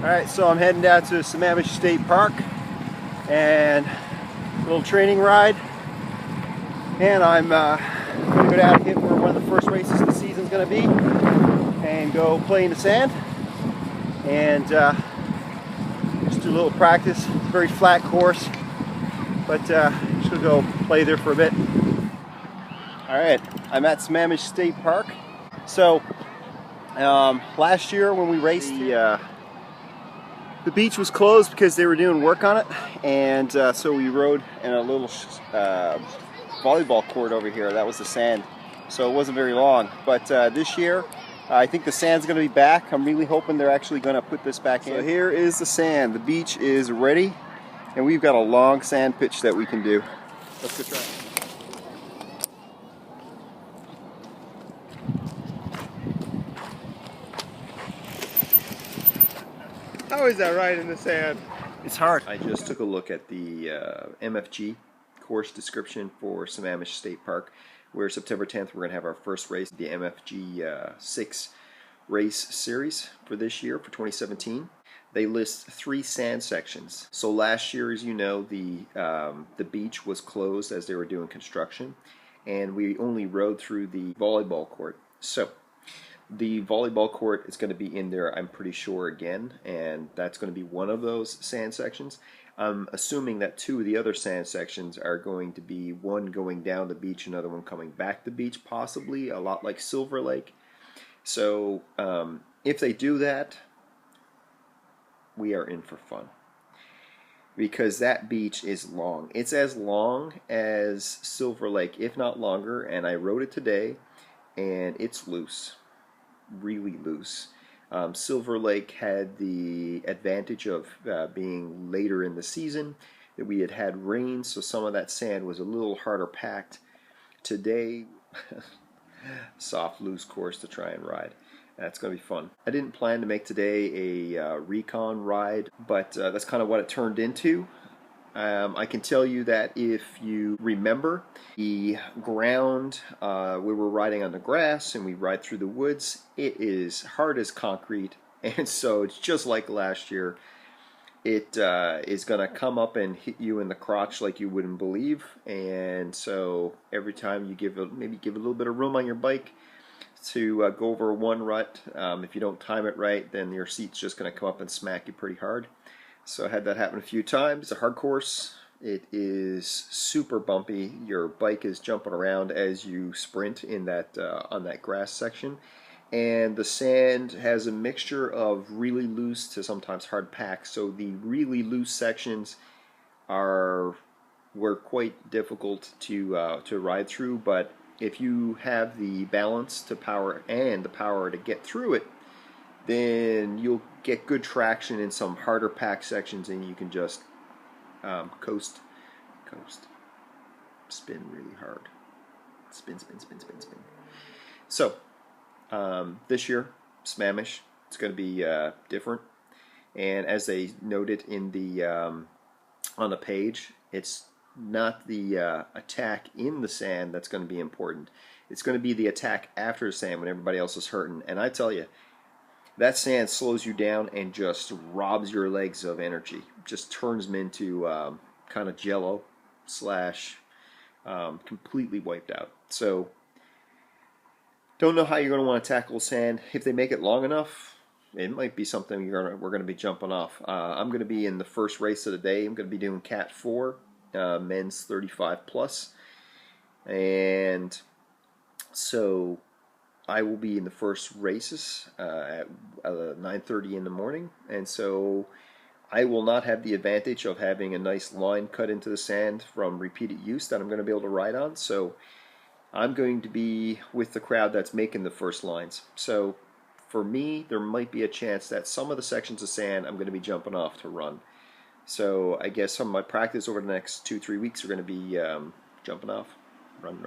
Alright, so I'm heading down to Sammamish State Park and a little training ride, and I'm going to go down and hit where one of the first races of the season is going to be and go play in the sand and just do a little practice. It's a very flat course, but just going to go play there for a bit. Alright, I'm at Sammamish State Park. So last year when we raced, the beach was closed because they were doing work on it, and so we rode in a little volleyball court over here. That was the sand, so it wasn't very long. But this year, I think the sand's going to be back. I'm really hoping they're actually going to put this back in. So here is the sand. The beach is ready, and we've got a long sand pitch that we can do. Let's go try it. How is that right in the sand? It's hard. I just took a look at the MFG course description for Sammamish State Park, where September 10th we're going to have our first race, the MFG 6 race series for this year, for 2017. They list 3 sand sections. So last year, as you know, the beach was closed as they were doing construction, and we only rode through the volleyball court. So the volleyball court is going to be in there, I'm pretty sure, again, and that's going to be one of those sand sections. I'm assuming that 2 of the other sand sections are going to be one going down the beach, another one coming back the beach, possibly, a lot like Silver Lake. So if they do that, we are in for fun, because that beach is long. It's as long as Silver Lake, if not longer, and I rode it today, and it's loose. Really loose. Silver Lake had the advantage of being later in the season, that we had rain, so some of that sand was a little harder packed. Today, soft, loose course to try and ride. That's going to be fun. I didn't plan to make today a Recon ride, but that's kind of what it turned into. I can tell you that if you remember, the ground, we were riding on the grass and we ride through the woods. It is hard as concrete, and so it's just like last year. It is going to come up and hit you in the crotch like you wouldn't believe, and so every time you maybe give a little bit of room on your bike to go over one rut, if you don't time it right, then your seat's just going to come up and smack you pretty hard. So I had that happen a few times. It's a hard course. It is super bumpy. Your bike is jumping around as you sprint in that on that grass section, and the sand has a mixture of really loose to sometimes hard packed. So the really loose sections were quite difficult to ride through. But if you have the balance to power and the power to get through it, then you'll get good traction in some harder packed sections, and you can just coast, spin really hard, spin. So this year, Sammamish, it's going to be different, and as they noted in the on the page, it's not the attack in the sand that's going to be important. It's going to be the attack after the sand when everybody else is hurting. And I tell you, that sand slows you down and just robs your legs of energy. Just turns them into kind of jello / completely wiped out. So don't know how you're going to want to tackle sand. If they make it long enough, it might be something we're going to be jumping off. I'm going to be in the first race of the day. I'm going to be doing Cat 4, men's 35 plus, and so I will be in the first races at 9:30 in the morning, and so I will not have the advantage of having a nice line cut into the sand from repeated use that I'm going to be able to ride on. So I'm going to be with the crowd that's making the first lines. So for me, there might be a chance that some of the sections of sand I'm going to be jumping off to run. So I guess some of my practice over the next 2-3 weeks are going to be jumping off. Run.